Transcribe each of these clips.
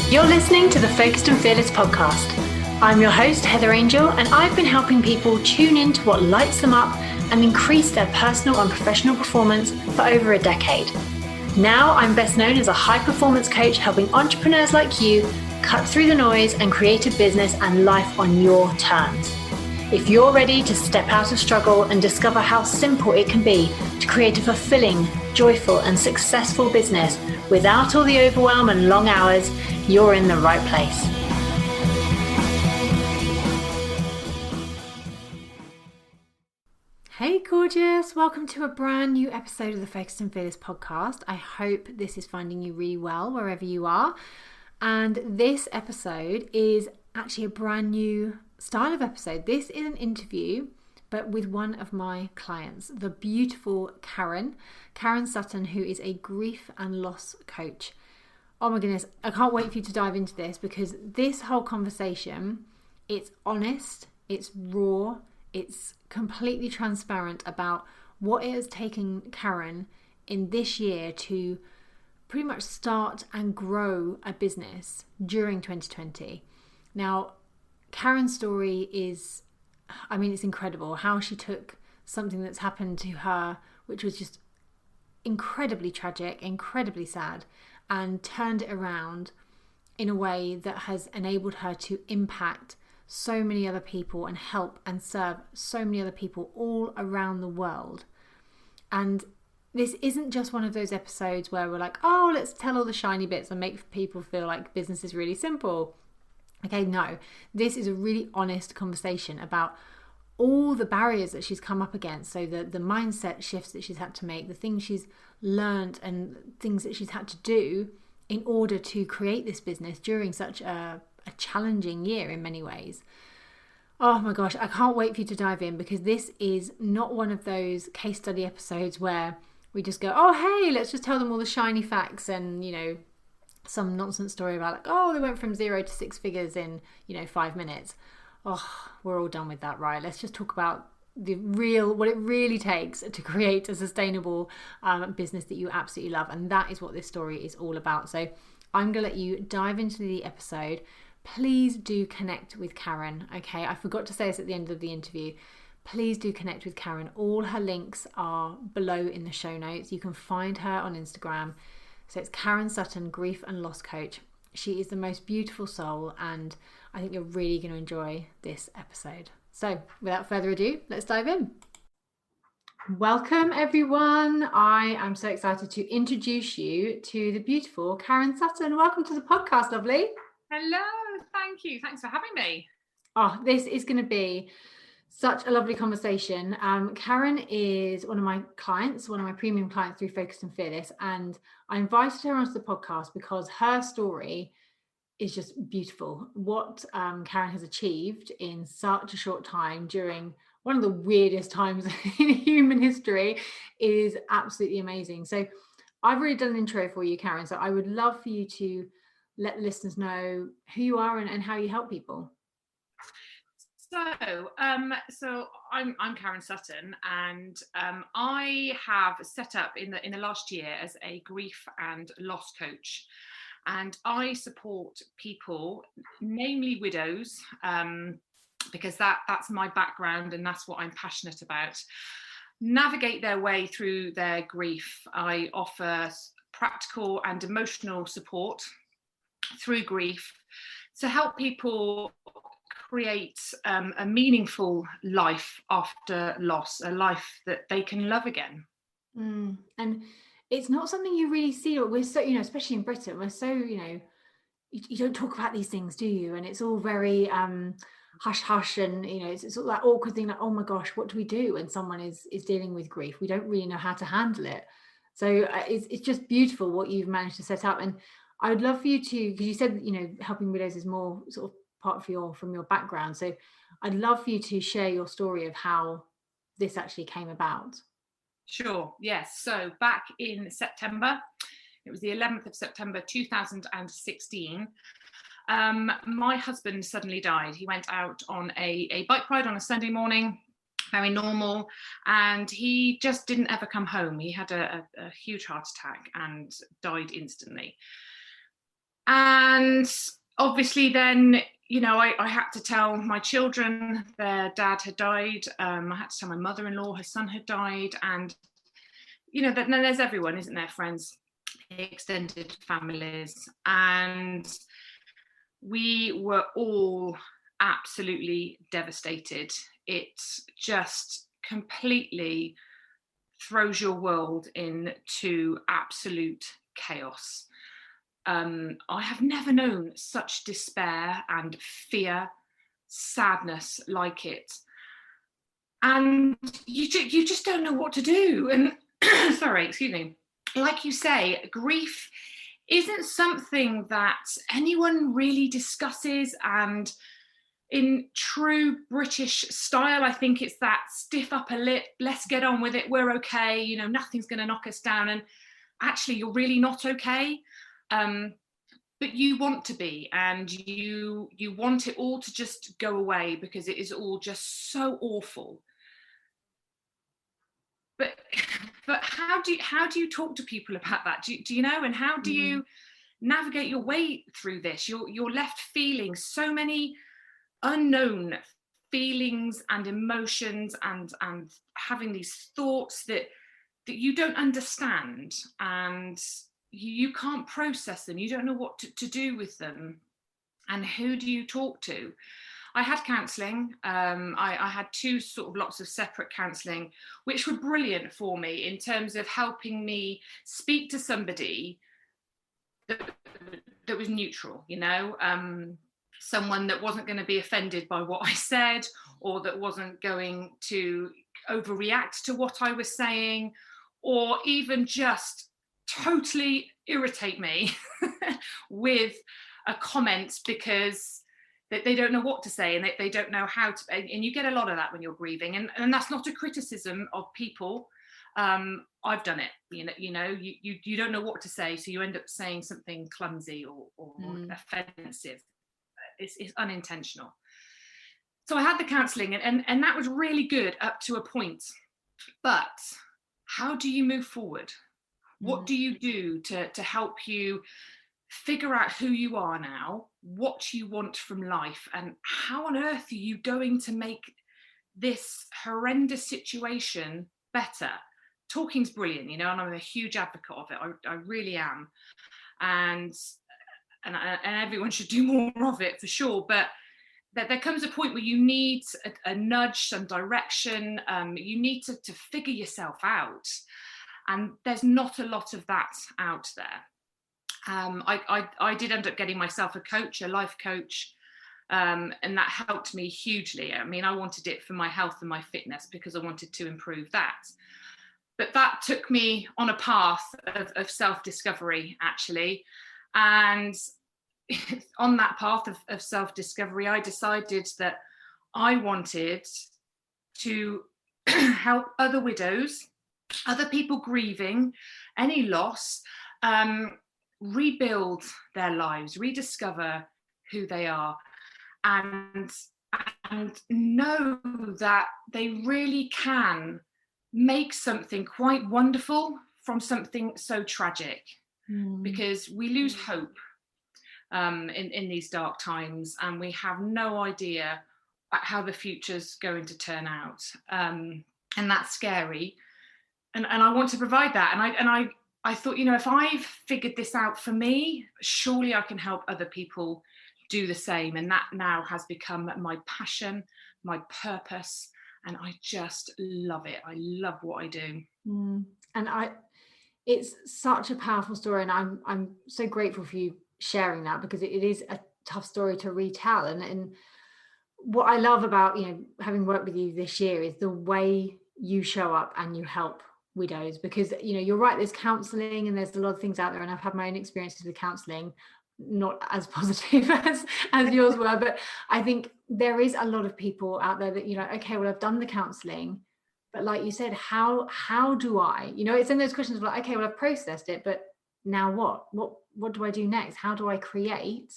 You're listening to the Focused and Fearless podcast. I'm your host, Heather Angel, and I've been helping people tune into what lights them up and increase their personal and professional performance for over a decade. Now I'm best known as a high-performance coach, helping entrepreneurs like you cut through the noise and create a business and life on your terms. If you're ready to step out of struggle and discover how simple it can be to create a fulfilling, joyful, and successful business without all the overwhelm and long hours, you're in the right place. Hey gorgeous, welcome to a brand new episode of the Focused and Fearless podcast. I hope this is finding you really well wherever you are. And this episode is actually a brand new style of episode. This is an interview, but with one of my clients, the beautiful Karen Sutton, who is a grief and loss coach. Oh my goodness, I can't wait for you to dive into this, because this whole conversation, it's honest, it's raw, it's completely transparent about what it has taken Karen in this year to pretty much start and grow a business during 2020. Now, Karen's story is, it's incredible how she took something that's happened to her, which was just incredibly tragic, incredibly sad, and turned it around in a way that has enabled her to impact so many other people and help and serve so many other people all around the world. And this isn't just one of those episodes where we're like, oh, let's tell all the shiny bits and make people feel like business is really simple. Okay, no, this is a really honest conversation about all the barriers that she's come up against. So the mindset shifts that she's had to make, the things she's learned and things that she's had to do in order to create this business during such a challenging year in many ways. Oh my gosh, I can't wait for you to dive in, because this is not one of those case study episodes where we just go, oh, hey, let's just tell them all the shiny facts and, some nonsense story about like, oh, they went from 0 to 6 figures in, 5 minutes. Oh, we're all done with that, right? Let's just talk about what it really takes to create a sustainable business that you absolutely love. And that is what this story is all about. So I'm going to let you dive into the episode. Please do connect with Karen, okay? I forgot to say this at the end of the interview. Please do connect with Karen. All her links are below in the show notes. You can find her on Instagram. So it's Karen Sutton, Grief and Loss Coach. She is the most beautiful soul, and I think you're really going to enjoy this episode. So without further ado, let's dive in. Welcome everyone. I am so excited to introduce you to the beautiful Karen Sutton. Welcome to the podcast, lovely. Hello, thank you. Thanks for having me. Oh, this is going to be such a lovely conversation. Karen is one of my clients, one of my premium clients through Focused and Fearless, and I invited her onto the podcast because her story is just beautiful. What Karen has achieved in such a short time during one of the weirdest times in human history is absolutely amazing. So I've already done an intro for you, Karen, so I would love for you to let listeners know who you are and how you help people. So I'm Karen Sutton, and I have set up in the last year as a grief and loss coach, and I support people, namely widows, because that's my background and that's what I'm passionate about, navigate their way through their grief. I offer practical and emotional support through grief to help people create a meaningful life after loss, a life that they can love again. And it's not something you really see. We're so, especially in Britain, we're so, you don't talk about these things, do you? And it's all very hush hush, and it's all that awkward thing, like, oh my gosh, what do we do when someone is dealing with grief? We don't really know how to handle it. So it's just beautiful what you've managed to set up. And I would love for you to, because you said helping widows is more sort of part from your background, so I'd love for you to share your story of how this actually came about. Sure, yes. So back in September, it was the 11th of September 2016, my husband suddenly died. He went out on a bike ride on a Sunday morning, very normal, and he just didn't ever come home. He had a huge heart attack and died instantly. And obviously then, you know, I had to tell my children their dad had died. I had to tell my mother-in-law her son had died. And, you know, then there's everyone, isn't there? Friends, extended families. And we were all absolutely devastated. It just completely throws your world into absolute chaos. I have never known such despair and fear, sadness like it. And you just don't know what to do. And sorry, excuse me. Like you say, grief isn't something that anyone really discusses. And in true British style, I think it's that stiff upper lip, let's get on with it, we're okay, you know, nothing's going to knock us down. And actually, you're really not okay. But you want to be, and you want it all to just go away because it is all just so awful. But how do you talk to people about that? Do you know? And how do you navigate your way through this? You're left feeling so many unknown feelings and emotions, and having these thoughts that you don't understand, and you can't process them. You don't know what to do with them. And who do you talk to? I had counselling. I had two sort of lots of separate counselling, which were brilliant for me in terms of helping me speak to somebody that was neutral, you know, someone that wasn't going to be offended by what I said, or that wasn't going to overreact to what I was saying, or even just totally irritate me with a comment because they don't know what to say, and they don't know how to. And you get a lot of that when you're grieving, and that's not a criticism of people. I've done it. You don't know what to say, so you end up saying something clumsy or offensive. It's unintentional. So I had the counselling, and that was really good up to a point. But how do you move forward? What do you do to help you figure out who you are now, what you want from life, and how on earth are you going to make this horrendous situation better? Talking's brilliant, you know, and I'm a huge advocate of it. I really am. And everyone should do more of it for sure. But there comes a point where you need a nudge, some direction. You need to figure yourself out. And there's not a lot of that out there. I did end up getting myself a coach, a life coach, and that helped me hugely. I mean, I wanted it for my health and my fitness because I wanted to improve that. But that took me on a path of self-discovery, actually. And on that path of self-discovery, I decided that I wanted to help other widows, other people grieving any loss, rebuild their lives, rediscover who they are, and know that they really can make something quite wonderful from something so tragic. Because we lose hope in these dark times, and we have no idea how the future's going to turn out, and that's scary. And I want to provide that. And I thought, you know, if I've figured this out for me, surely I can help other people do the same. And that now has become my passion, my purpose, and I just love it. I love what I do. And it's such a powerful story, and I'm so grateful for you sharing that, because it is a tough story to retell. And what I love about, you know, having worked with you this year is the way you show up and you help widows. Because, you know, you're right, there's counselling and there's a lot of things out there, and I've had my own experiences with counselling, not as positive as yours were, but I think there is a lot of people out there that, you know, okay, well, I've done the counselling, but like you said, how do I, you know, it's in those questions of like, okay, well, I've processed it, but now what do I do next? How do I create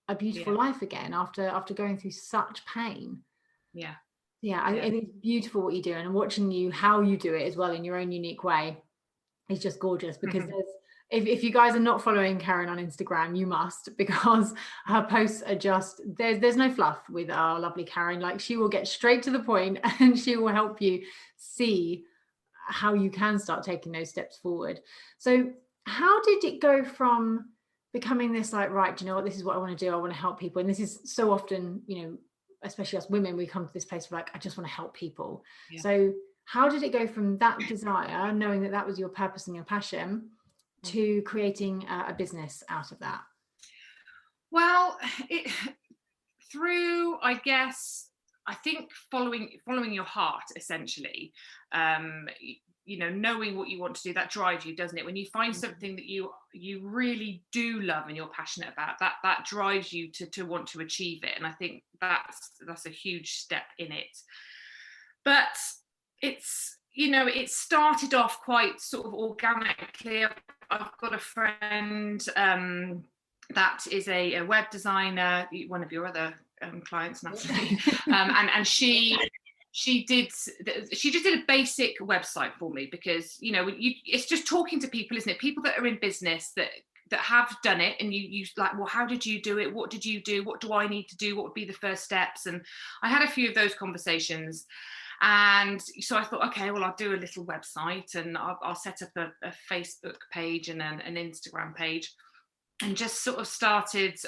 a beautiful life again after going through such pain? I think it's beautiful what you do, and watching you how you do it as well in your own unique way is just gorgeous, because if you guys are not following Karen on Instagram, you must, because her posts are just, there's no fluff with our lovely Karen. Like, she will get straight to the point and she will help you see how you can start taking those steps forward. So how did it go from becoming this, like, right, do you know what, this is what I want to do, I want to help people? And this is so often, you know, especially us women, we come to this place of like, I just want to help people. Yeah. So how did it go from that desire, knowing that that was your purpose and your passion, to creating a business out of that? Well, through, I guess, I think following your heart, essentially. You know, knowing what you want to do, that drives you, doesn't it? When you find something that you really do love and you're passionate about, that drives you to want to achieve it. And I think that's a huge step in it. But it's, you know, it started off quite sort of organically. I've got a friend that is a web designer, one of your other clients, Natalie, and she just did a basic website for me, because, you know, it's just talking to people, isn't it? People that are in business that have done it, and you like, well, how did you do it? What did you do? What do I need to do? What would be the first steps? And I had a few of those conversations. And so I thought, okay, well, I'll do a little website, and I'll set up a Facebook page and an Instagram page, and just sort of started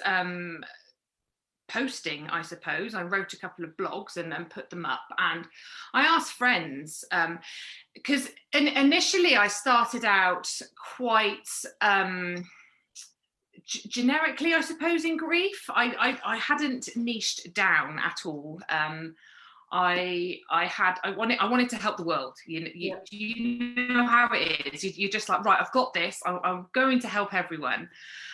posting, I suppose. I wrote a couple of blogs and put them up. And I asked friends, because initially I started out quite generically, I suppose, in grief. I hadn't niched down at all. I wanted to help the world. You know how it is. You're just like, right, I've got this. I'm going to help everyone.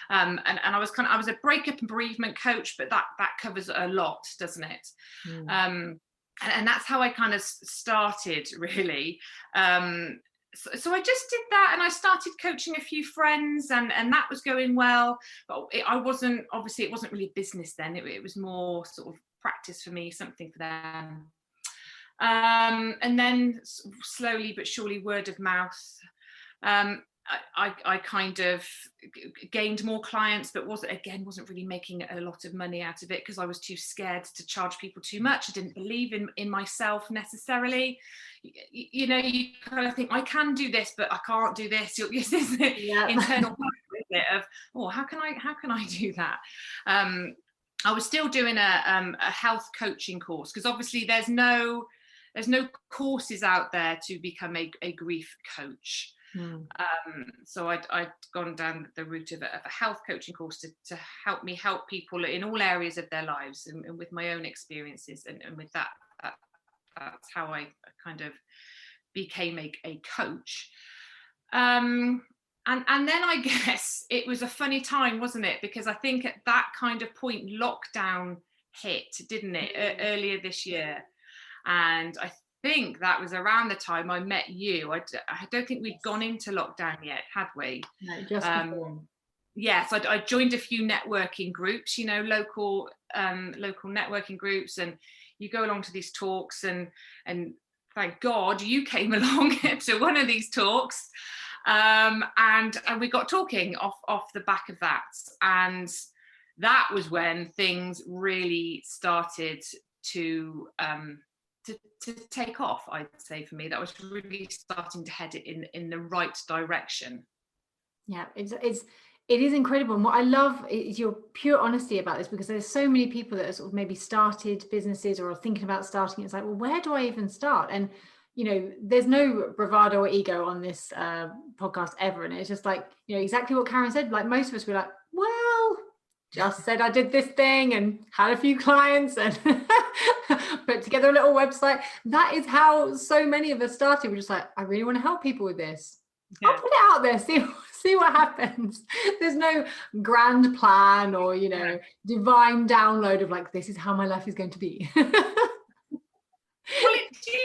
And I was a breakup and bereavement coach, but that covers a lot, doesn't it? And that's how I kind of started, really. So I just did that, and I started coaching a few friends, and that was going well. But it wasn't really a business then. It was more sort of practice for me, something for them. And then slowly but surely, word of mouth. I kind of gained more clients, but wasn't really making a lot of money out of it, because I was too scared to charge people too much. I didn't believe in myself necessarily. You know, you kind of think, I can do this, but I can't do this. This is the internal part of, oh, how can I do that? I was still doing a health coaching course, because obviously there's no courses out there to become a grief coach. So I'd gone down the route of a health coaching course to help me help people in all areas of their lives, and with my own experiences, and with that's how I kind of became a coach. And then I guess it was a funny time, wasn't it? Because I think at that kind of point, lockdown hit, didn't it, earlier this year? And I think that was around the time I met you. I don't think we'd gone into lockdown yet, had we? No, just before. Yes, I joined a few networking groups, you know, local networking groups, and you go along to these talks, and thank God you came along to one of these talks. And we got talking off the back of that, and that was when things really started to take off. I'd say for me, that was really starting to head it in the right direction. Yeah, it is incredible. And what I love is your pure honesty about this, because there's so many people that have sort of maybe started businesses or are thinking about starting. It's like, well, where do I even start? And you know, there's no bravado or ego on this podcast ever. And it's just like, you know, exactly what Karen said. Like, most of us were like, well, just said I did this thing and had a few clients and put together a little website. That is how so many of us started. We're just like, I really want to help people with this. I'll put it out there, see what happens. There's no grand plan or, you know, divine download of like, this is how my life is going to be. Well, do you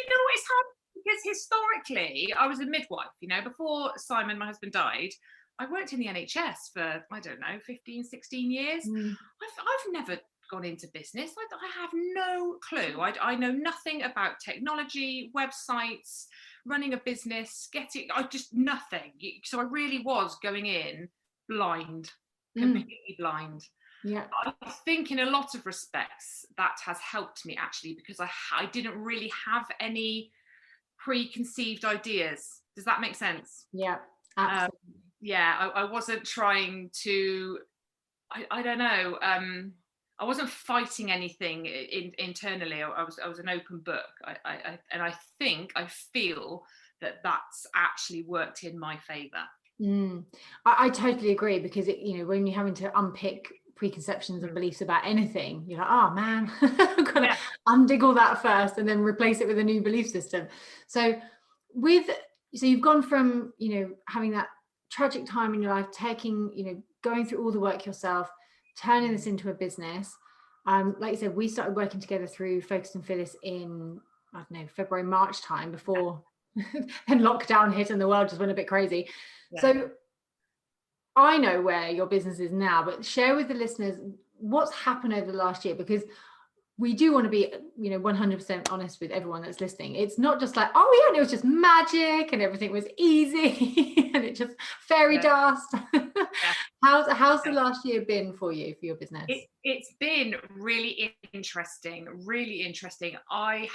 know what, it's hard, because historically I was a midwife, you know, before Simon, my husband, died. I worked in the NHS for, I don't know, 15, 16 years. I've never gone into business. I have no clue. I know nothing about technology, websites, running a business, I just nothing. So I really was going in blind, completely blind. Yeah. I think in a lot of respects that has helped me actually, because I didn't really have any preconceived ideas. Does that make sense? Yeah, absolutely. Yeah, I wasn't trying to, I don't know, I wasn't fighting anything internally. I was an open book. And I feel that that's actually worked in my favour. I totally agree, because when you're having to unpick preconceptions and beliefs about anything, you're like, oh man, I've got to undig all that first and then replace it with a new belief system. So you've gone from having that tragic time in your life, going through all the work yourself, turning this into a business. Like you said, we started working together through Focus and Phyllis in, I don't know, February, March time, before then lockdown hit and the world just went a bit crazy. So I know where your business is now, but share with the listeners what's happened over the last year, because we do want to be 100% honest with everyone that's listening. It's not just like, oh yeah, and it was just magic and everything was easy and it just fairy dust. How's the last year been for you, for your business? It's been really interesting. I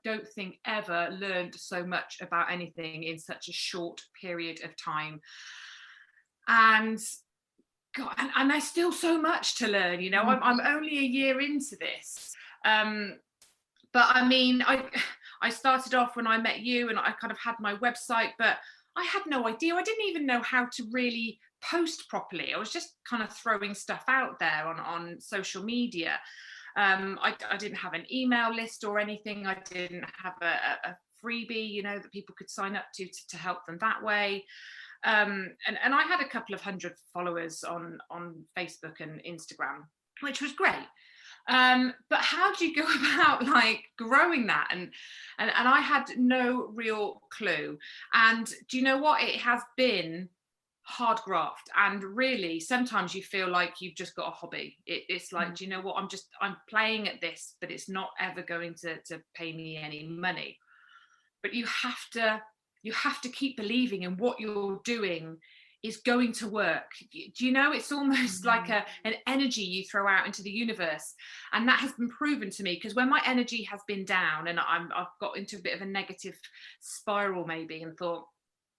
don't think ever learned so much about anything in such a short period of time. And God, and there's still so much to learn, I'm only a year into this. But I mean, I started off when I met you and I kind of had my website, but I had no idea. I didn't even know how to really post properly. I was just kind of throwing stuff out there on social media. I didn't have an email list or anything. I didn't have a freebie, that people could sign up to help them that way. And I had a couple of hundred followers on Facebook and Instagram, which was great. But how do you go about growing that? And I had no real clue. And do you know what? It has been hard graft, and really sometimes you feel like you've just got a hobby. It's like, do you know what? I'm playing at this, but it's not ever going to pay me any money. But you have to keep believing in what you're doing is going to work. Do you know, it's almost like an energy you throw out into the universe. And that has been proven to me, because when my energy has been down and I've got into a bit of a negative spiral maybe, and thought,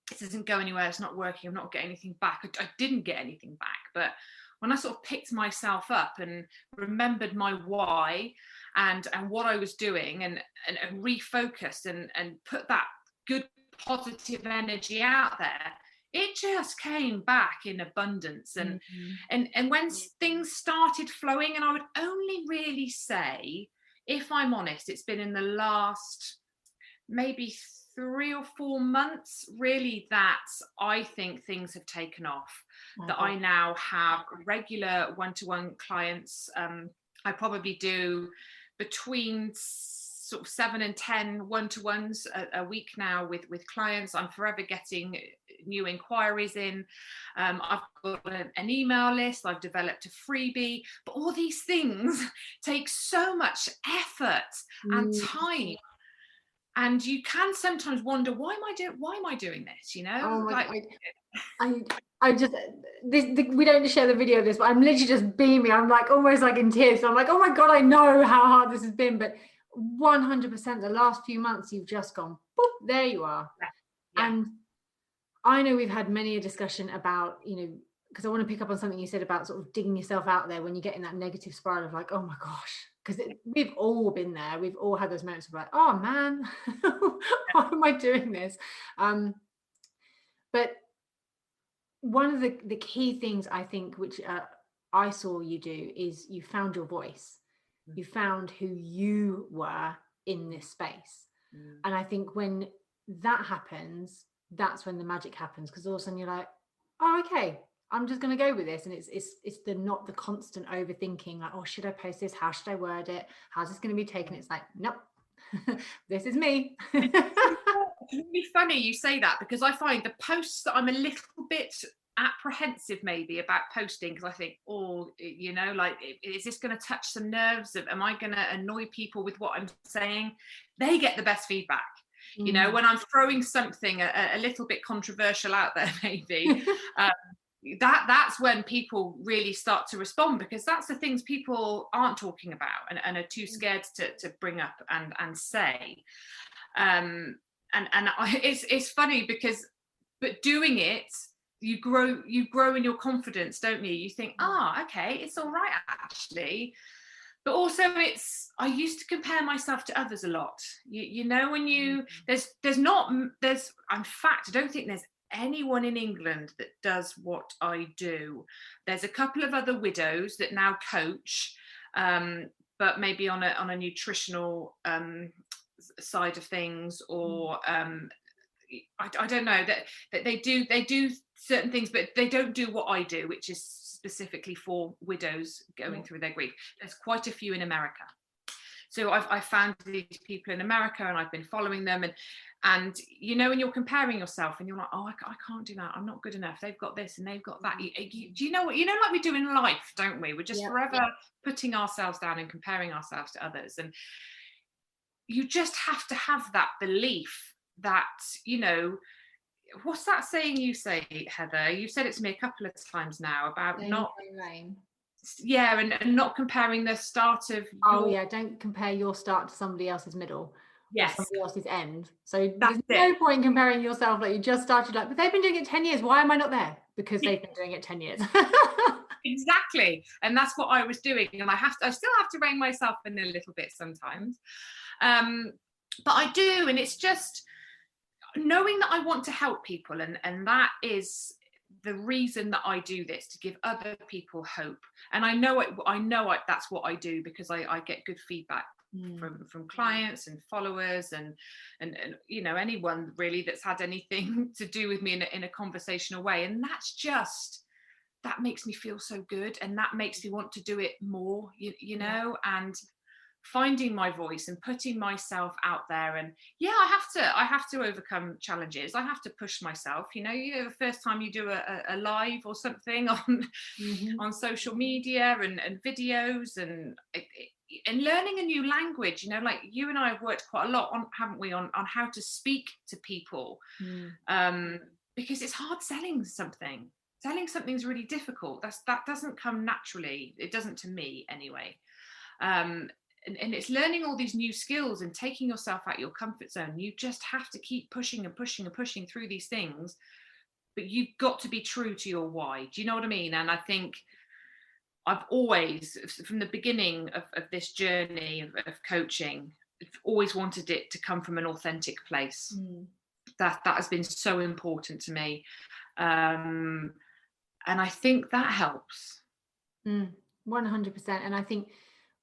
this isn't going anywhere, it's not working, I'm not getting anything back. I didn't get anything back. But when I sort of picked myself up and remembered my why and what I was doing, and refocused and put that good positive energy out there, it just came back in abundance. And when things started flowing, and I would only really say, if I'm honest, it's been in the last maybe 3 or 4 months really that I think things have taken off. That I now have regular one-to-one clients. I probably do between sort of 7 and 10 one-to-ones a week now with clients. I'm forever getting new inquiries in. I've got an email list. I've developed a freebie. But all these things take so much effort and time. And you can sometimes wonder, why am I doing this? Oh my God. I just we don't share the video of this, but I'm literally just beaming. I'm like almost like in tears. So I'm like, oh my God, I know how hard this has been, but 100% the last few months you've just gone, boop, there you are. And I know we've had many a discussion about, because I want to pick up on something you said about sort of digging yourself out there when you get in that negative spiral of like, oh my gosh, because we've all been there. We've all had those moments of like, oh man, why am I doing this? But one of the key things I think, which I saw you do, is you found your voice. You found who you were in this space. And I think when that happens, that's when the magic happens, because all of a sudden you're like, oh, okay, I'm just going to go with this. And it's not the constant overthinking, like, oh, should I post this? How should I word it? How's this going to be taken? It's like, nope, this is me. It's really funny you say that, because I find the posts that I'm a little bit apprehensive maybe about posting, because I think, is this going to touch some nerves? Am I going to annoy people with what I'm saying? They get the best feedback. You know, when I'm throwing something a little bit controversial out there, maybe, that's when people really start to respond, because that's the things people aren't talking about and are too scared to bring up and say. It's funny because, but doing it, you grow in your confidence, don't you? You think, okay, it's all right actually. But also I used to compare myself to others a lot. You know, when in fact, I don't think there's anyone in England that does what I do. There's a couple of other widows that now coach, but maybe on a nutritional side of things, or I don't know, that they do certain things, but they don't do what I do, which is specifically for widows going through their grief. There's quite a few in America. So I've found these people in America, and I've been following them, and you know, when you're comparing yourself and you're like, oh, I can't do that, I'm not good enough, they've got this and they've got that. Do you know what, like we do in life, don't we? We're just forever putting ourselves down and comparing ourselves to others. And you just have to have that belief that, you know, what's that saying you say, Heather? You've said it to me a couple of times now about not not comparing the start of don't compare your start to somebody else's middle. Yes, somebody else's end. So there's no point comparing yourself, like you just started, like, but they've been doing it 10 years, why am I not there? Because they've been doing it 10 years. Exactly. And that's what I was doing, and I still have to rein myself in a little bit sometimes, but I do. And it's just knowing that I want to help people, and that is the reason that I do this, to give other people hope. And I know that's what I do, because I get good feedback from clients and followers and you know, anyone really that's had anything to do with me in a conversational way. And that makes me feel so good, and that makes me want to do it more, you know. And finding my voice and putting myself out there. And I have to overcome challenges. I have to push myself. You know, the first time you do a live or something on social media and videos and learning a new language, you know, like you and I have worked quite a lot on, haven't we, on how to speak to people, because it's hard selling something. Selling something's really difficult. That doesn't come naturally. It doesn't to me anyway. And it's learning all these new skills and taking yourself out your comfort zone. You just have to keep pushing and pushing and pushing through these things, but you've got to be true to your why. Do you know what I mean? And I think I've always, from the beginning of this journey of coaching, always wanted it to come from an authentic place. That has been so important to me. And I think that helps. 100%. And I think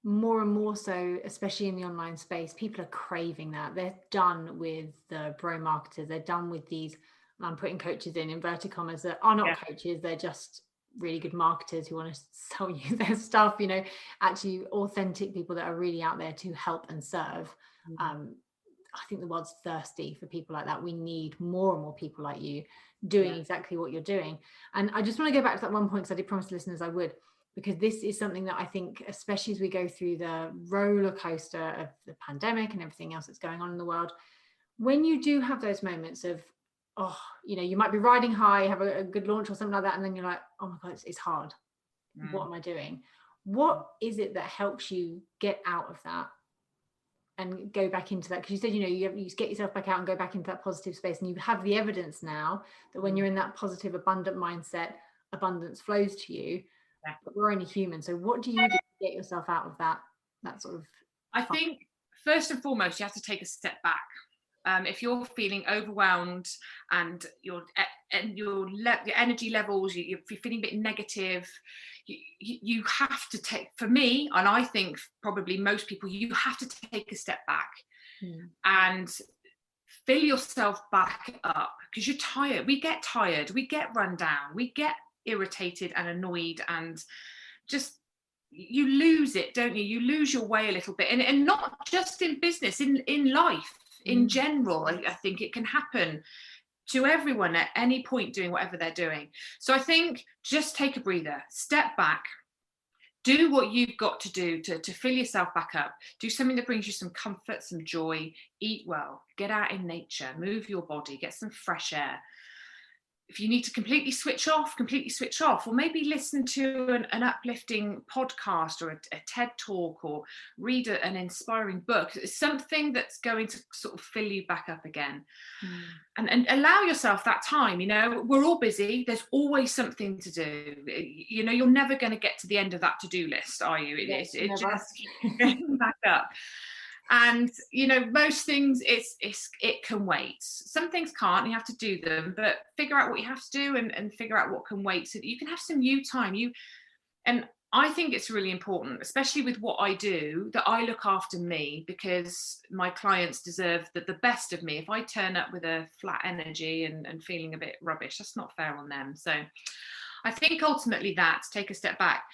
more and more so, especially in the online space, people are craving that. They're done with the bro marketers. They're done with these, I'm putting coaches in inverted commas, that are not coaches. They're just really good marketers who want to sell you their stuff, you know, actually authentic people that are really out there to help and serve. I think the world's thirsty for people like that. We need more and more people like you doing exactly what you're doing. And I just want to go back to that one point, because I did promise listeners I would, because this is something that I think, especially as we go through the roller coaster of the pandemic and everything else that's going on in the world, when you do have those moments of, oh, you know, you might be riding high, have a good launch or something like that, and then you're like, oh my God, it's hard. What am I doing? What is it that helps you get out of that and go back into that? Because you said, you know, you get yourself back out and go back into that positive space, and you have the evidence now that when you're in that positive, abundant mindset, abundance flows to you. But we're only human. So what do you do to get yourself out of that sort of I think first and foremost, you have to take a step back. If you're feeling overwhelmed and your energy levels, you're feeling a bit negative, you have to take, for me, and I think probably most people, you have to take a step back and fill yourself back up, because you're tired. We get tired, we get run down, we get irritated and annoyed, and just you lose it, don't you? You lose your way a little bit, and not just in business, in life in general. I think it can happen to everyone at any point doing whatever they're doing. So I think just take a breather, step back, Do what you've got to do to fill yourself back up. Do something that brings you some comfort, some joy. Eat well, get out in nature, move your body, get some fresh air. If you need to completely switch off, or maybe listen to an uplifting podcast or a TED talk, or read an inspiring book. It's something that's going to sort of fill you back up again. And allow yourself that time. We're all busy. There's always something to do. You're never going to get to the end of that to-do list, are you? It just keeps going back up. And most things it can wait. Some things can't, you have to do them, but figure out what you have to do and figure out what can wait so that you can have some you time. And I think it's really important, especially with what I do, that I look after me, because my clients deserve the best of me. If I turn up with a flat energy and feeling a bit rubbish, that's not fair on them. So I think ultimately that's take a step back,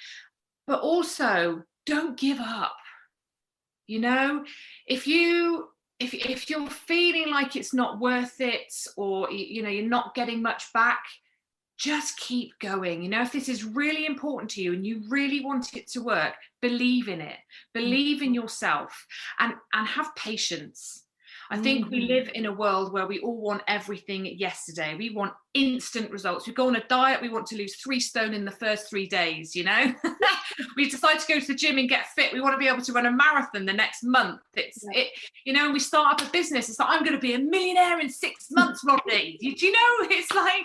but also don't give up. If you're feeling like it's not worth it, or you're not getting much back, just keep going. If this is really important to you and you really want it to work, believe in it, believe in yourself, and have patience. I think we live in a world where we all want everything yesterday. We want instant results. We go on a diet, we want to lose 3 stone in the first 3 days, We decide to go to the gym and get fit. We want to be able to run a marathon the next month. And we start up a business. It's like, I'm going to be a millionaire in 6 months, Rodney. It's like,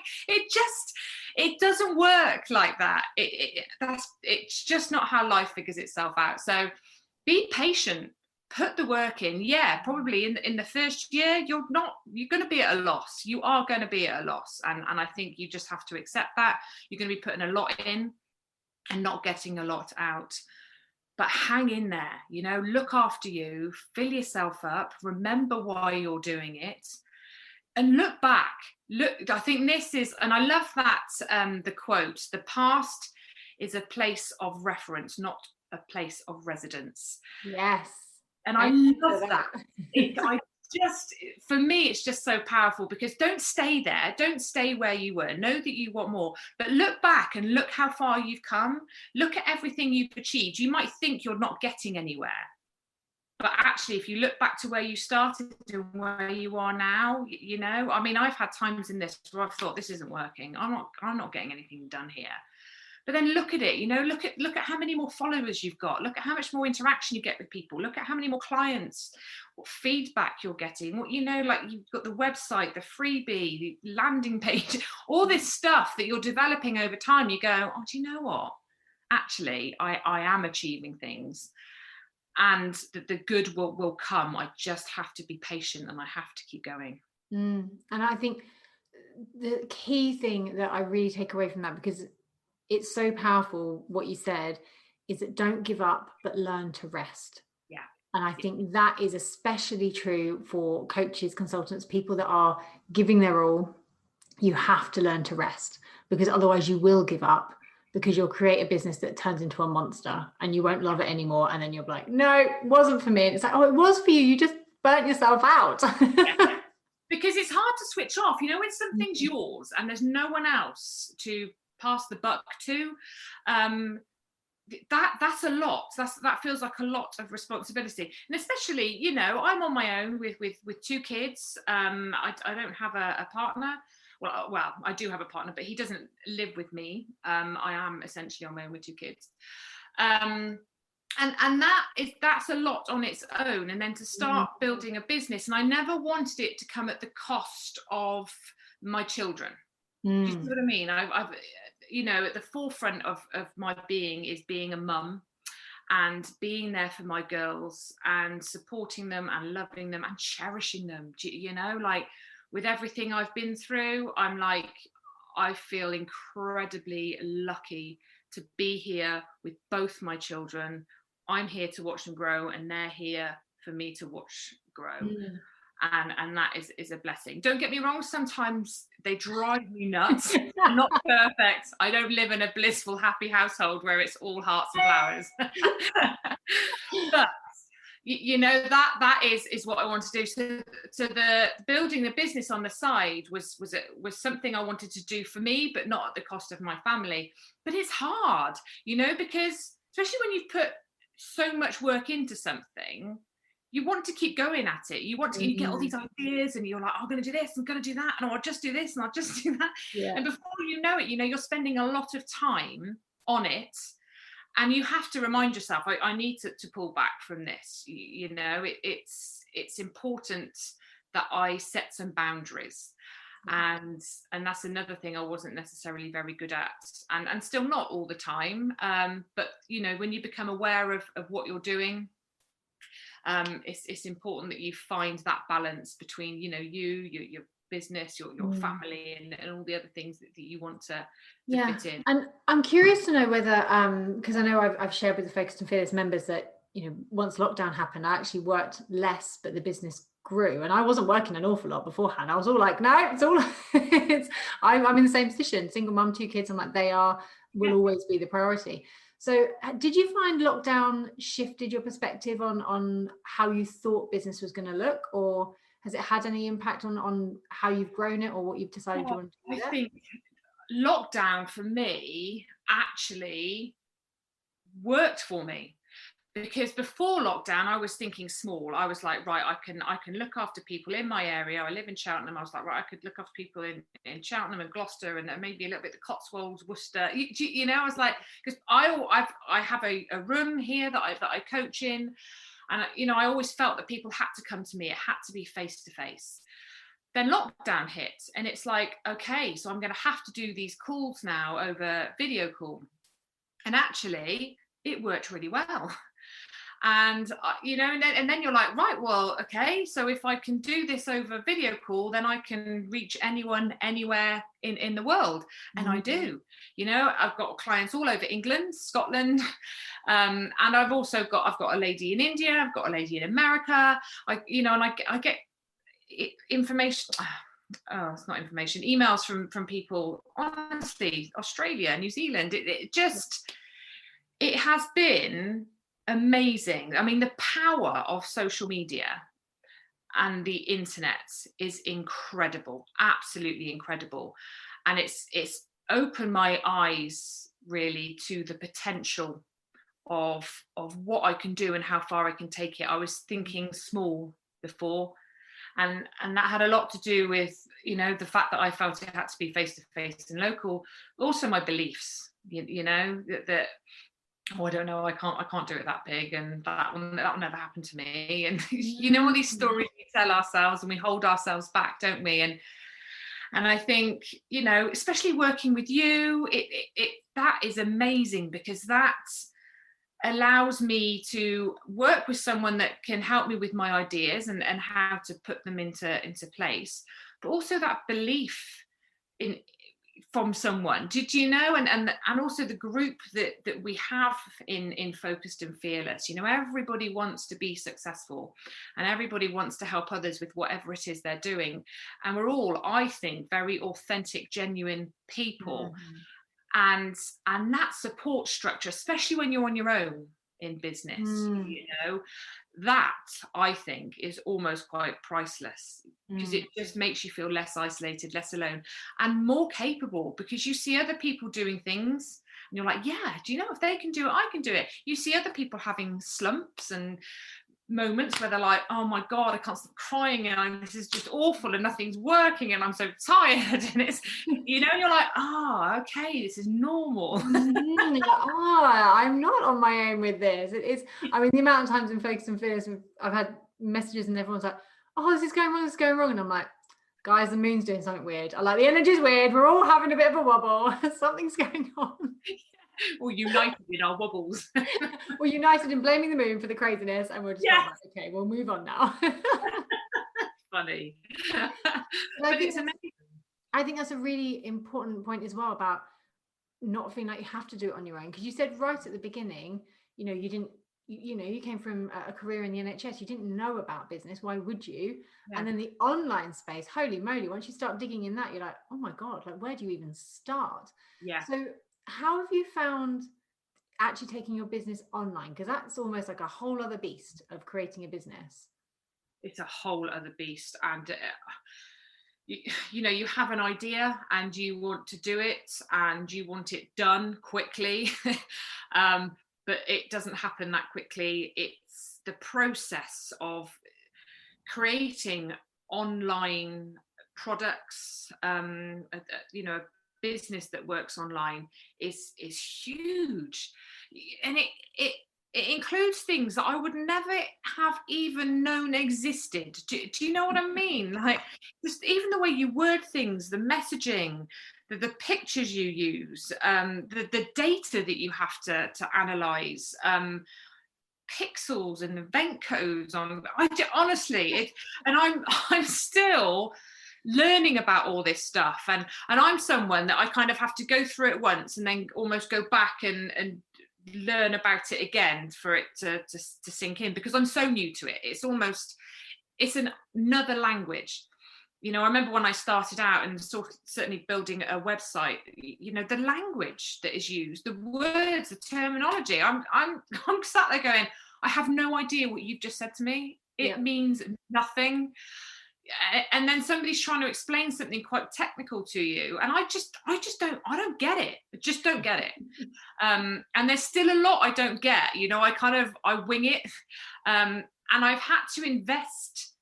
it doesn't work like that. It's just not how life figures itself out. So be patient. Put the work in. Yeah, probably in the first year, you're going to be at a loss. You are going to be at a loss. And I think you just have to accept that. You're going to be putting a lot in and not getting a lot out. But hang in there, look after you, fill yourself up, remember why you're doing it, and look back. I think this is, and I love that, the quote, the past is a place of reference, not a place of residence. Yes. And I love that. For me, it's just so powerful, because don't stay there. Don't stay where you were. Know that you want more, but look back and look how far you've come. Look at everything you've achieved. You might think you're not getting anywhere, but actually, if you look back to where you started and where you are now, I've had times in this where I've thought, this isn't working. I'm not getting anything done here. But then look at it, look at how many more followers you've got. Look at how much more interaction you get with people. Look at how many more clients, what feedback you're getting. What, like you've got the website, the freebie, the landing page, all this stuff that you're developing over time. You go, oh, do you know what? Actually, I am achieving things, and the good will come. I just have to be patient, and I have to keep going. And I think the key thing that I really take away from that, because it's so powerful what you said, is that don't give up, but learn to rest. Yeah. And I think that is especially true for coaches, consultants, people that are giving their all. You have to learn to rest, because otherwise you will give up, because you'll create a business that turns into a monster and you won't love it anymore. And then you're like, no, it wasn't for me. And it's like, oh, it was for you. You just burnt yourself out. Yeah. Because it's hard to switch off, when something's yours and there's no one else to pass the buck to, that's a lot. That feels like a lot of responsibility, and especially I'm on my own with 2 kids. I don't have a partner. Well, I do have a partner, but he doesn't live with me. I am essentially on my own with 2 kids, and that's a lot on its own. And then to start building a business, and I never wanted it to come at the cost of my children. Do you see what I mean? I've at the forefront of my being is being a mum, and being there for my girls, and supporting them and loving them and cherishing them. Like with everything I've been through, I feel incredibly lucky to be here with both my children. I'm here to watch them grow, and they're here for me to watch grow. And that is a blessing. Don't get me wrong, sometimes they drive me nuts. I'm not perfect. I don't live in a blissful, happy household where it's all hearts and flowers. But that is what I want to do. So the building the business on the side was something I wanted to do for me, but not at the cost of my family. But it's hard, because especially when you've put so much work into something, you want to keep going at it. You want to, you get all these ideas and you're like, oh, I'm going to do this, I'm going to do that, and I'll just do this and I'll just do that. Yeah. And before you know it, you're spending a lot of time on it. And you have to remind yourself, I need to pull back from this. It's important that I set some boundaries. And that's another thing I wasn't necessarily very good at, and still not all the time. But when you become aware of what you're doing, it's important that you find that balance between your business, your family, and all the other things that you want to fit in. And I'm curious to know whether because I know I've shared with the Focused and Fearless members that once lockdown happened, I actually worked less, but the business grew, and I wasn't working an awful lot beforehand. I was all like, no, it's all I'm in the same position, single mum, 2 kids. I'm like, they will always be the priority. So did you find lockdown shifted your perspective on how you thought business was going to look, or has it had any impact on how you've grown it or what you've decided you want to do? I think lockdown for me actually worked for me, because before lockdown I was thinking small. I was like, right, I can look after people in my area. I live in Cheltenham. I was like, right, I could look after people in Cheltenham and Gloucester and maybe a little bit the Cotswolds, Worcester. I was like, because I have a room here that I coach in, and I always felt that people had to come to me. It had to be face to face. Then lockdown hit, and it's like, okay, so I'm going to have to do these calls now over video call, and actually it worked really well. And and then you're like, right, well, okay, so if I can do this over video call, then I can reach anyone anywhere in the world. And I do. I've got clients all over England, Scotland, and I've got a lady in India, I've got a lady in America. I get information. Oh, it's not information. Emails from people, honestly, Australia, New Zealand. It has been amazing. I mean, the power of social media and the internet is incredible, absolutely incredible. And it's opened my eyes really to the potential of what I can do and how far I can take it. I was thinking small before, and that had a lot to do with the fact that I felt it had to be face to face and local. Also my beliefs, that oh, I don't know, I can't do it that big, and that will never happen to me. And all these stories we tell ourselves and we hold ourselves back, don't we? And I think, especially working with you, that is amazing, because that allows me to work with someone that can help me with my ideas and how to put them into place, but also that belief from someone. Did you know? And also the group that we have in Focused and Fearless, everybody wants to be successful, and everybody wants to help others with whatever it is they're doing. And we're all, I think, very authentic, genuine people. And that support structure, especially when you're on your own in business, that I think is almost quite priceless, because it just makes you feel less isolated, less alone, and more capable, because you see other people doing things and you're like, yeah, do you know, if they can do it, I can do it. You see other people having slumps and moments where they're like, oh my god, I can't stop crying, and this is just awful and nothing's working and I'm so tired, and it's you're like, okay, this is normal. I'm not on my own with this. It is, I mean, the amount of times in Focused and Fearless I've had messages and everyone's like, oh, this is going wrong, and I'm like, guys, the moon's doing something weird. I like, the energy's weird, we're all having a bit of a wobble. Something's going on. We're united in our wobbles. We're united in blaming the moon for the craziness, and we're just like, okay, we'll move on now. Funny. But it's amazing. I think that's a really important point as well, about not feeling like you have to do it on your own, because you said right at the beginning, you didn't, you came from a career in the NHS, you didn't know about business, why would you? And then the online space, holy moly, once you start digging in that, you're like, oh my god, like, where do you even start? So how have you found actually taking your business online? Because that's almost like a whole other beast of creating a business. It's a whole other beast. And you have an idea and you want to do it and you want it done quickly. but it doesn't happen that quickly. It's the process of creating online products, a business that works online is huge, and it includes things that I would never have even known existed. Do you know what I mean? Like, just even the way you word things, the messaging, the pictures you use, the data that you have to analyze, pixels and event codes on. Honestly, and I'm still learning about all this stuff, and I'm someone that I kind of have to go through it once and then almost go back and learn about it again for it to sink in, because I'm so new to it. It's another language. I remember when I started out and certainly building a website, the language that is used, the words, the terminology, I'm sat there going, I have no idea what you've just said to me. It means nothing. And then somebody's trying to explain something quite technical to you, and I don't get it. I just don't get it. And there's still a lot I don't get. I wing it, and I've had to invest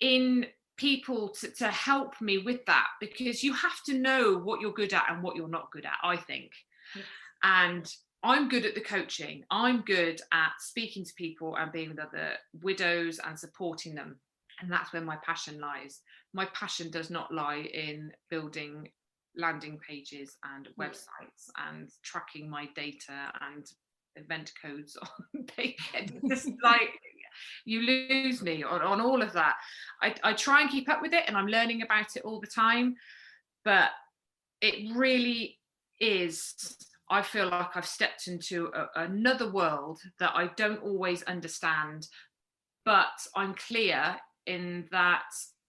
in people to help me with that, because you have to know what you're good at and what you're not good at, I think. And I'm good at the coaching. I'm good at speaking to people and being with other widows and supporting them. And that's where my passion lies. My passion does not lie in building landing pages and websites and tracking my data and event codes on pages. Just like, you lose me on all of that. I try and keep up with it, and I'm learning about it all the time. But it really is, I feel like I've stepped into another world that I don't always understand, but I'm clear in that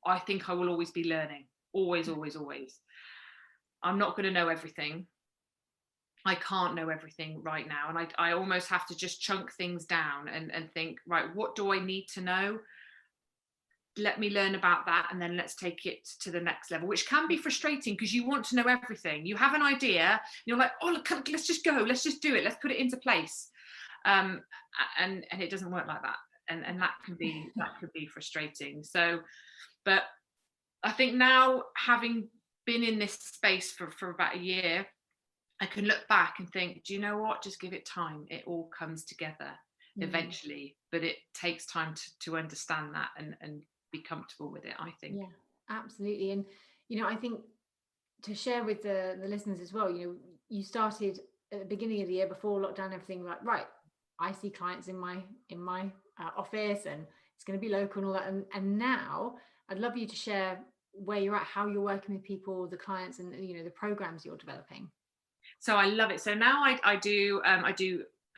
I think I will always be learning. Always, always, always. I'm not going to know everything. I can't know everything right now. And I almost have to just chunk things down and think, right, what do I need to know? Let me learn about that, and then let's take it to the next level, which can be frustrating because you want to know everything. You have an idea, you're like, oh, look, let's just go, let's just do it, let's put it into place. And it doesn't work like that. And that could be frustrating. So, but I think now, having been in this space for about a year, I can look back and think, do you know what? Just give it time. It all comes together eventually, but it takes time to understand that and be comfortable with it, I think. Yeah, absolutely. And, I think to share with the listeners as well, you started at the beginning of the year before lockdown, everything, like, right, I see clients in my office, and it's going to be local and all that. And now I'd love you to share where you're at, how you're working with people, the clients, and, the programs you're developing. So I love it. So now I do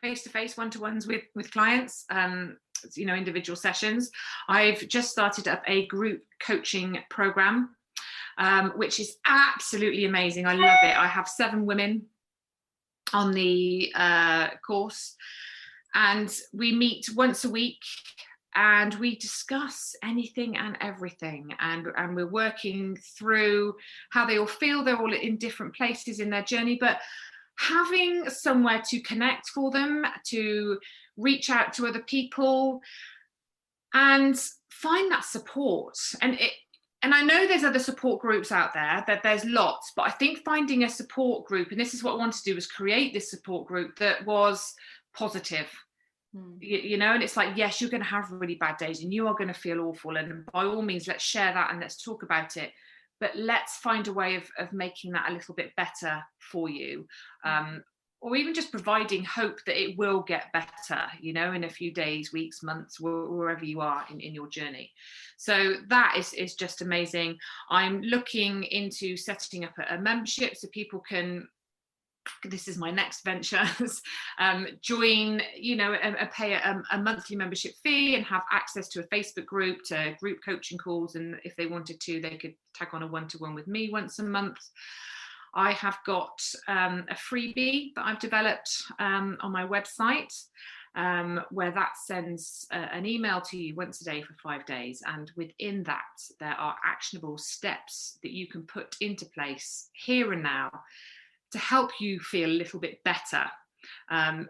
face-to-face one-to-ones with clients, individual sessions. I've just started up a group coaching program, which is absolutely amazing. I love it. I have 7 women on the course, and we meet once a week, and we discuss anything and everything, and we're working through how they all feel. They're all in different places in their journey, but having somewhere to connect for them, to reach out to other people and find that support. And I know there's other support groups out there, that there's lots, but I think finding a support group, and this is what I wanted to do, was create this support group that was positive. And it's like, yes, you're going to have really bad days and you are going to feel awful, and by all means, let's share that and let's talk about it, but let's find a way of making that a little bit better for you, or even just providing hope that it will get better, in a few days, weeks, months, wherever you are in your journey. So that is just amazing. I'm looking into setting up a membership so people can, this is my next venture, join, pay a monthly membership fee and have access to a Facebook group, to group coaching calls, and if they wanted to, they could tag on a one-to-one with me once a month. I have got a freebie that I've developed on my website, where that sends an email to you once a day for 5 days, and within that there are actionable steps that you can put into place here and now to help you feel a little bit better.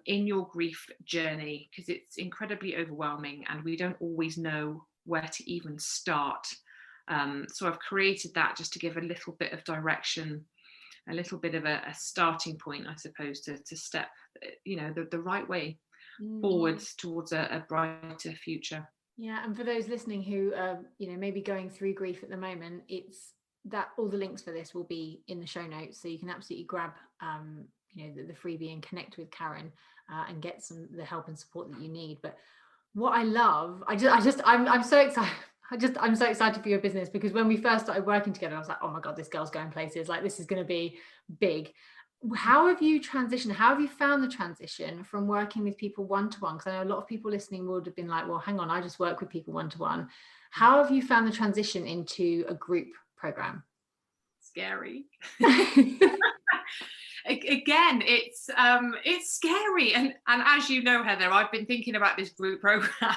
in your grief journey, because it's incredibly overwhelming and we don't always know where to even start. So I've created that just to give a little bit of direction, a little bit of a starting point, I suppose, to step, the right way forwards towards a brighter future. Yeah, and for those listening who maybe going through grief at the moment, it's that all the links for this will be in the show notes, so you can absolutely grab the freebie and connect with Karen and get the help and support that you need. But what I love, I'm so excited. I'm so excited for your business, because when we first started working together, I was like, oh my God, this girl's going places. Like, this is going to be big. How have you transitioned? How have you found the transition from working with people one-to-one? Because I know a lot of people listening would have been like, well, hang on, I just work with people one-to-one. How have you found the transition into a group program? Scary. Again, it's scary, and as you know, Heather, I've been thinking about this group program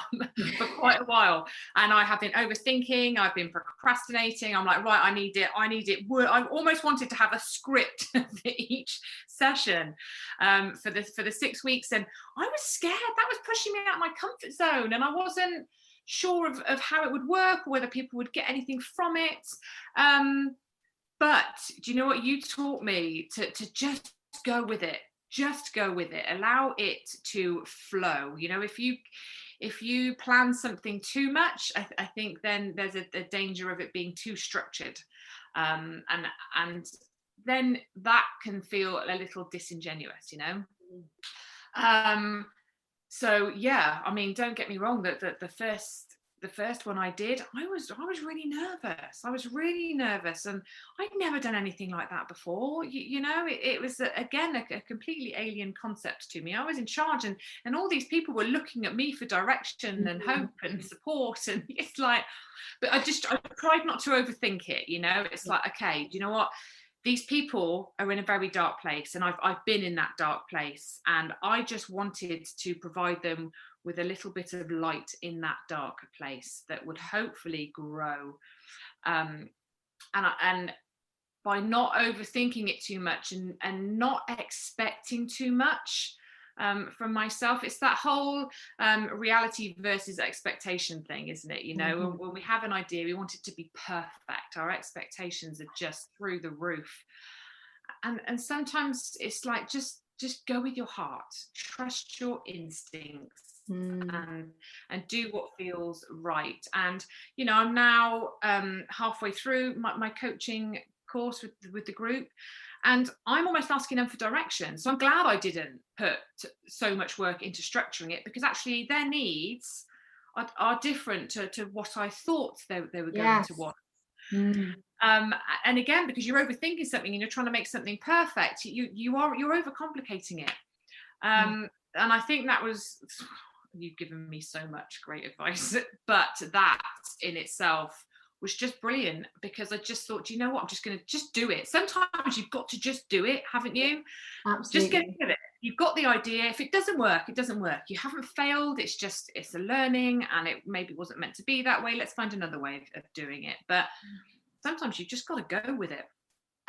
for quite a while, and I have been overthinking, I've been procrastinating. I'm like, right, I need it. I almost wanted to have a script for each session for the 6 weeks, and I was scared. That was pushing me out of my comfort zone, and I wasn't sure of how it would work or whether people would get anything from it. But do you know what? You taught me to just go with it. Just go with it. Allow it to flow. If you plan something too much, I think then there's a danger of it being too structured, and then that can feel a little disingenuous. So yeah, I mean, don't get me wrong. That the first one I did, I was really nervous. I was really nervous, and I'd never done anything like that before. It was again a completely alien concept to me. I was in charge, and all these people were looking at me for direction and hope and support, and it's like, but I tried not to overthink it. It's like, okay, do you know what? These people are in a very dark place, and I've been in that dark place, and I just wanted to provide them with a little bit of light in that dark place that would hopefully grow. And by not overthinking it too much and not expecting too much from myself, it's that whole reality versus expectation thing, isn't it? When we have an idea, we want it to be perfect. Our expectations are just through the roof. And sometimes it's like, just go with your heart, trust your instincts, and do what feels right. And I'm now halfway through my coaching course with the group, and I'm almost asking them for direction. So I'm glad I didn't put so much work into structuring it, because actually their needs are different to what I thought they were going to want. And again, because you're overthinking something and you're trying to make something perfect, you're overcomplicating it. And I think that was, you've given me so much great advice, but that in itself was just brilliant, because I just thought, do you know what? I'm just going to just do it. Sometimes you've got to just do it, haven't you? Absolutely. Just get with it. You've got the idea. If it doesn't work, it doesn't work. You haven't failed. It's a learning, and it maybe wasn't meant to be that way. Let's find another way of doing it. But sometimes you've just got to go with it.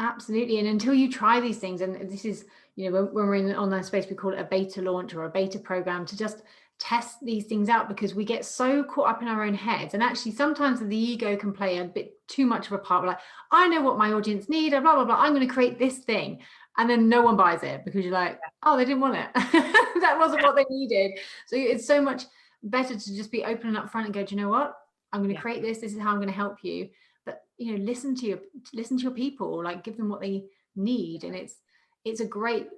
Absolutely. And until you try these things, and this is, when we're in online space, we call it a beta launch or a beta program, to just test these things out, because we get so caught up in our own heads. And actually sometimes the ego can play a bit too much of a part. We're like, I know what my audience need, blah, blah, blah. I'm going to create this thing. And then no one buys it, because you're like, oh, they didn't want it. That wasn't what they needed. So it's so much better to just be open and upfront and go, do you know what? I'm going to create this. This is how I'm going to help you. But listen to your people, like give them what they need. And it's a great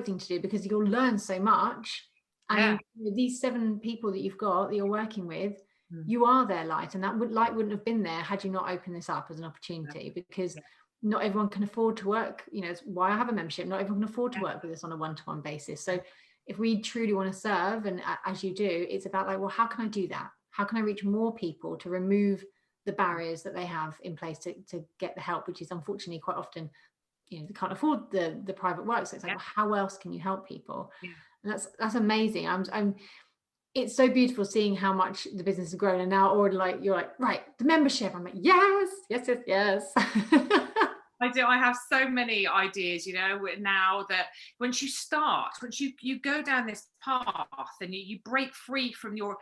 thing to do, because you'll learn so much. And these 7 people that you've got that you're working with, you are their light, and that light wouldn't have been there had you not opened this up as an opportunity, because not everyone can afford to work. It's why I have a membership. Not everyone can afford to work with us on a one-to-one basis. So if we truly want to serve, and as you do, it's about like, well, how can I do that? How can I reach more people to remove the barriers that they have in place to get the help, which is unfortunately quite often, they can't afford the private work. So it's like, well, how else can you help people? And that's amazing. It's so beautiful seeing how much the business has grown, and now already, like, you're like, right, the membership. I'm like, yes. I do. I have so many ideas, now that once you go down this path and you break free from your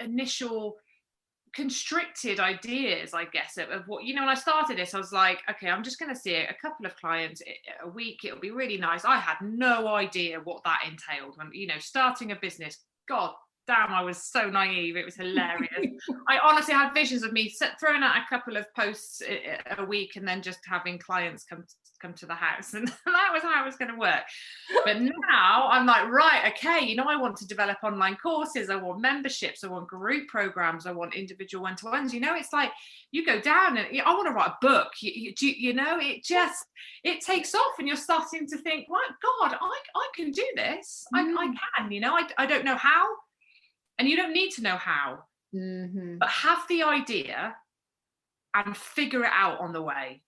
initial constricted ideas, I guess, of what, when I started this, I was like, okay, I'm just going to see a couple of clients a week. It'll be really nice. I had no idea what that entailed when, starting a business. God damn, I was so naive. It was hilarious. I honestly had visions of me throwing out a couple of posts a week and then just having clients come to the house, and that was how it was going to work. But now I'm like, right, okay, I want to develop online courses, I want memberships, I want group programs, I want individual one-to-ones. It's like you go down and I want to write a book. It takes off, and you're starting to think, my God, I can do this. I can. I don't know how. And you don't need to know how, but have the idea and figure it out on the way,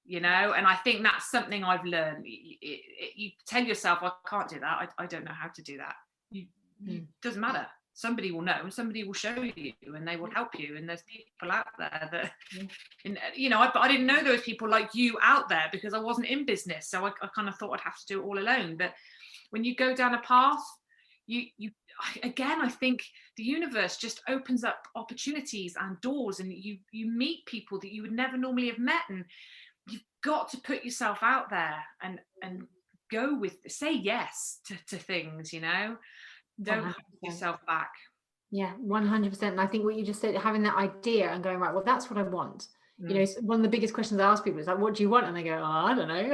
And I think that's something I've learned. You tell yourself, I can't do that. I don't know how to do that. It doesn't matter. Somebody will know, and somebody will show you, and they will help you. And there's people out there that, I didn't know there was people like you out there because I wasn't in business. So I kind of thought I'd have to do it all alone. But when you go down a path, I think the universe just opens up opportunities and doors, and you meet people that you would never normally have met, and you've got to put yourself out there and say yes to things. Don't hold yourself back. Yeah, 100%. And I think what you just said, having that idea and going, right, well, that's what I want. One of the biggest questions I ask people is like, what do you want? And they go, oh, I don't know.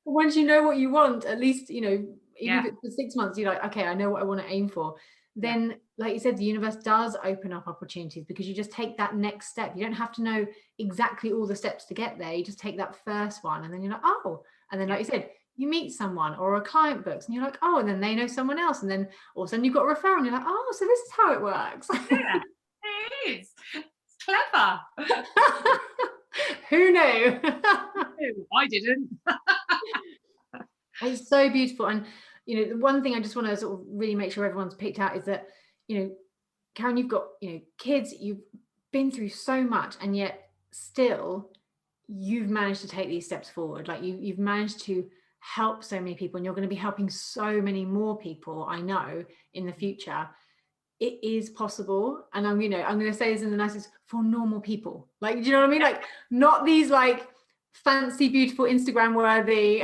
Once you know what you want, at least, even if it's for 6 months, you're like, okay, I know what I want to aim for. Then, like you said, the universe does open up opportunities because you just take that next step. You don't have to know exactly all the steps to get there. You just take that first one, and then you're like, oh, and then like you said, you meet someone or a client books, and you're like, oh, and then they know someone else, and then all of a sudden you've got a referral, and you're like, oh, so this is how it works. Yeah, it is. It's clever. Who knew? I didn't. It's so beautiful. And the one thing I just want to sort of really make sure everyone's picked out is that Karen, you've got kids, you've been through so much, and yet still you've managed to take these steps forward. Like you've managed to help so many people, and you're going to be helping so many more people, I know, in the future. It is possible. And I'm going to say this in the nicest, for normal people. Like, do you know what I mean? Like, not these like fancy, beautiful, Instagram worthy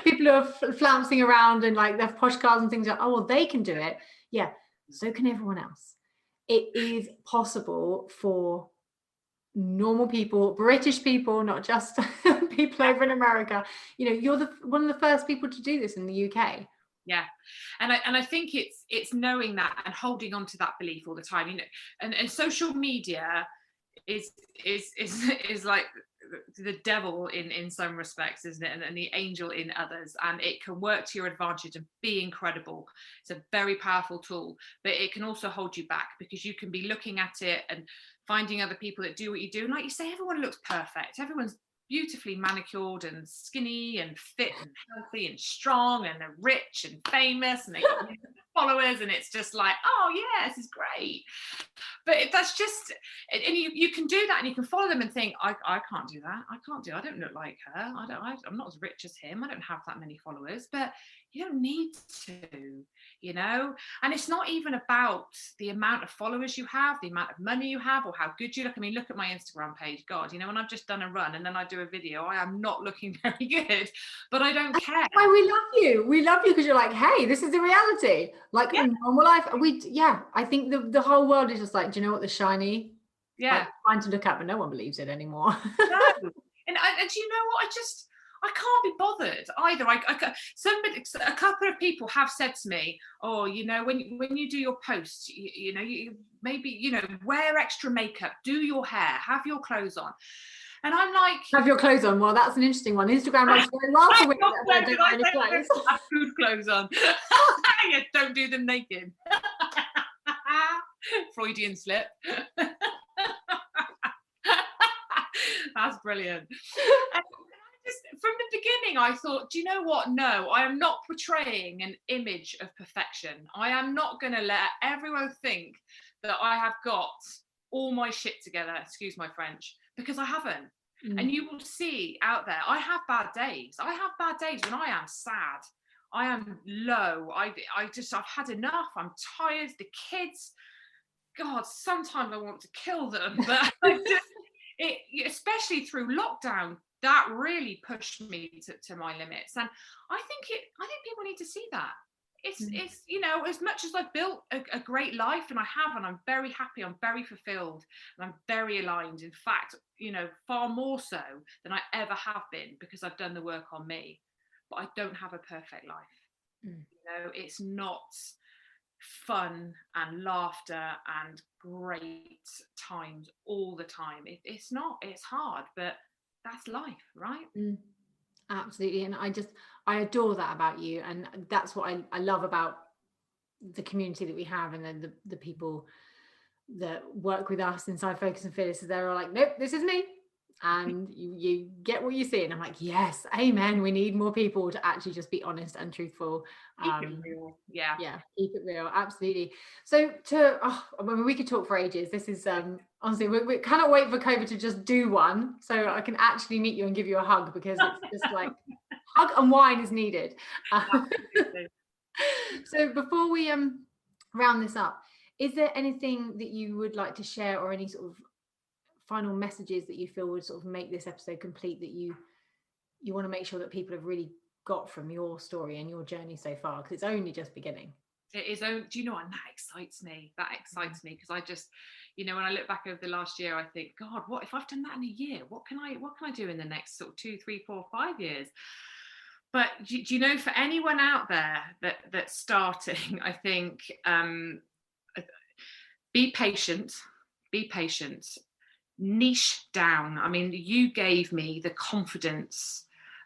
people who are flouncing around and like their posh cars and things like, oh, well, they can do it. Yeah, so can everyone else. It is possible for normal people, British people, not just people over in America. You're one of the first people to do this in the UK. Yeah, and I think it's knowing that and holding on to that belief all the time. And social media is like the devil in some respects, isn't it? And the angel in others. And it can work to your advantage and be incredible. It's a very powerful tool, but it can also hold you back because you can be looking at it and finding other people that do what you do. And like you say, everyone looks perfect. Everyone's beautifully manicured and skinny and fit and healthy and strong, and they're rich and famous, and they got followers, and it's just like, oh yeah, this is great. But that's just, and you can do that, and you can follow them and think, I can't do that. I don't look like her. I'm not as rich as him. I don't have that many followers. But you don't need to, and it's not even about the amount of followers you have, the amount of money you have, or how good you look. I mean, look at my Instagram page. God, when I've just done a run and then I do a video, I am not looking very good, but I don't care. That's why we love you. We love you because you're like, hey, this is the reality. Like in normal life, I think the whole world is just like, do you know what, the shiny? Yeah. Like, trying to look up, but no one believes it anymore. No. And do you know what? I can't be bothered either. A couple of people have said to me, oh, when you do your posts, you maybe, wear extra makeup, do your hair, have your clothes on. And I'm like, have your clothes on. Well, that's an interesting one. Instagram works very well for women that don't have any clothes. Have food clothes on. Yeah, don't do them naked. Freudian slip. That's brilliant. From the beginning, I thought, do you know what? No, I am not portraying an image of perfection. I am not going to let everyone think that I have got all my shit together, excuse my French, because I haven't. Mm. And you will see out there, I have bad days. I have bad days when I am sad. I am low. I've had enough. I'm tired. The kids, God, sometimes I want to kill them. But especially through lockdown, that really pushed me to my limits. And I think people need to see that. It's as much as I've built a great life, and I have, and I'm very happy, I'm very fulfilled, and I'm very aligned. In fact, far more so than I ever have been, because I've done the work on me. But I don't have a perfect life. It's not fun and laughter and great times all the time. It's not. It's hard, but that's life, right? Absolutely. And I adore that about you, and that's what I love about the community that we have, and then the people that work with us inside Focus and Fearless. They're all like, nope, this is me, and you get what you see. And I'm like, yes, amen. We need more people to actually just be honest and truthful. Keep it real. Yeah, keep it real. Absolutely. So we could talk for ages. This is honestly, we cannot wait for COVID to just do one, so I can actually meet you and give you a hug, because it's just like hug and wine is needed. So before we round this up, is there anything that you would like to share, or any sort of final messages that you feel would sort of make this episode complete, that you want to make sure that people have really got from your story and your journey so far, because it's only just beginning? It is. Do you know what? And that excites me. Because I just, when I look back over the last year, I think, God, what if I've done that in a year? What can I do in the next sort of 2, 3, 4, 5 years? But do you know, for anyone out there that's starting, I think, be patient, niche down. I mean, you gave me the confidence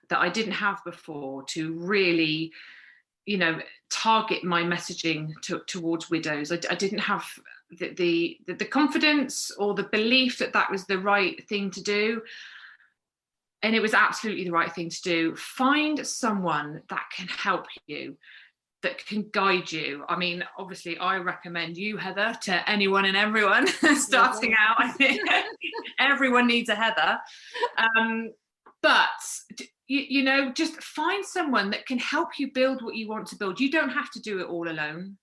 that I didn't have before to really, target my messaging towards widows. I didn't have the confidence or the belief that was the right thing to do. And it was absolutely the right thing to do. Find someone that can help you, that can guide you. I mean, obviously, I recommend you, Heather, to anyone and everyone starting out. I think everyone needs a Heather. But, just find someone that can help you build what you want to build. You don't have to do it all alone,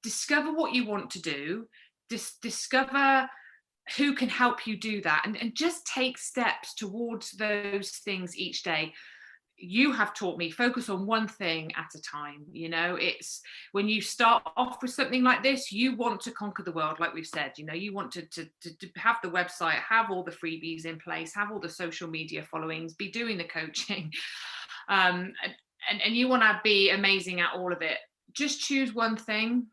Discover what you want to do. Discover who can help you do that, and just take steps towards those things each day. You have taught me, focus on one thing at a time. It's when you start off with something like this, you want to conquer the world, like we've said. You want to have the website, have all the freebies in place, have all the social media followings, be doing the coaching, and you want to be amazing at all of it. Just choose one thing.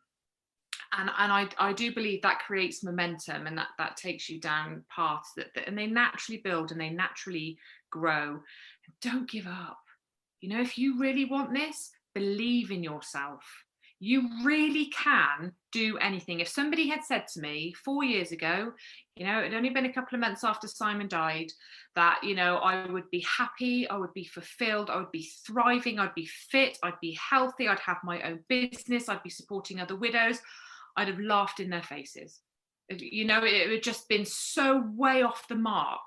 And I do believe that creates momentum, and that takes you down paths that and they naturally build and they naturally grow. Don't give up. If you really want this, believe in yourself. You really can do anything. If somebody had said to me 4 years ago, it had only been a couple of months after Simon died, that, I would be happy, I would be fulfilled, I would be thriving, I'd be fit, I'd be healthy, I'd have my own business, I'd be supporting other widows, I'd have laughed in their faces. It had just been so way off the mark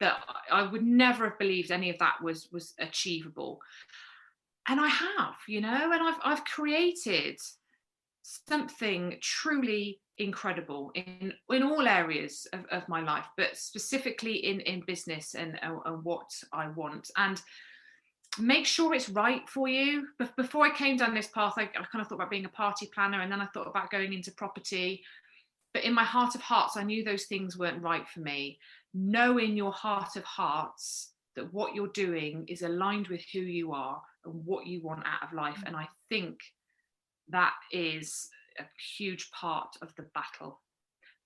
that I would never have believed any of that was achievable. And I have, and I've created something truly incredible in all areas of my life, but specifically in business and what I want. And make sure it's right for you. But before I came down this path, I kind of thought about being a party planner, and then I thought about going into property. But in my heart of hearts, I knew those things weren't right for me. Know in your heart of hearts that what you're doing is aligned with who you are and what you want out of life. And I think that is a huge part of the battle.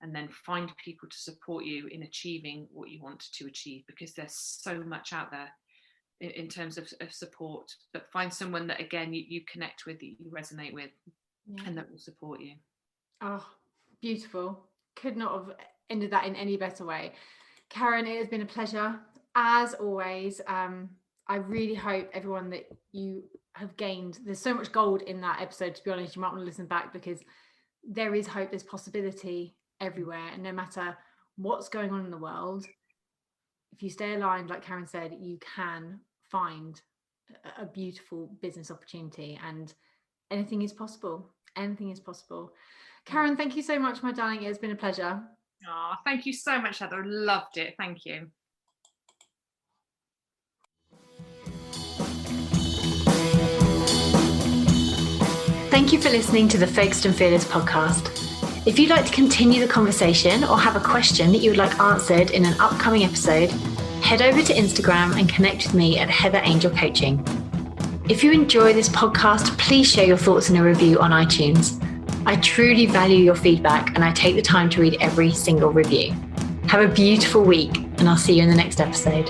And then find people to support you in achieving what you want to achieve, because there's so much out there in terms of support. But find someone that, again, you connect with, that you resonate with, and that will support you. Oh, beautiful. Could not have ended that in any better way. Karen, it has been a pleasure as always. I really hope everyone that you have gained, there's so much gold in that episode, to be honest. You might want to listen back, because there is hope, there's possibility everywhere, and no matter what's going on in the world, if you stay aligned, like Karen said, you can find a beautiful business opportunity, and anything is possible. Anything is possible. Karen, thank you so much, my darling. It's been a pleasure. Oh, thank you so much, Heather. Loved it. Thank you. Thank you for listening to the Focused and Fearless podcast. If you'd like to continue the conversation or have a question that you would like answered in an upcoming episode, head over to Instagram and connect with me at Heather Angel Coaching. If you enjoy this podcast, please share your thoughts in a review on iTunes. I truly value your feedback and I take the time to read every single review. Have a beautiful week, and I'll see you in the next episode.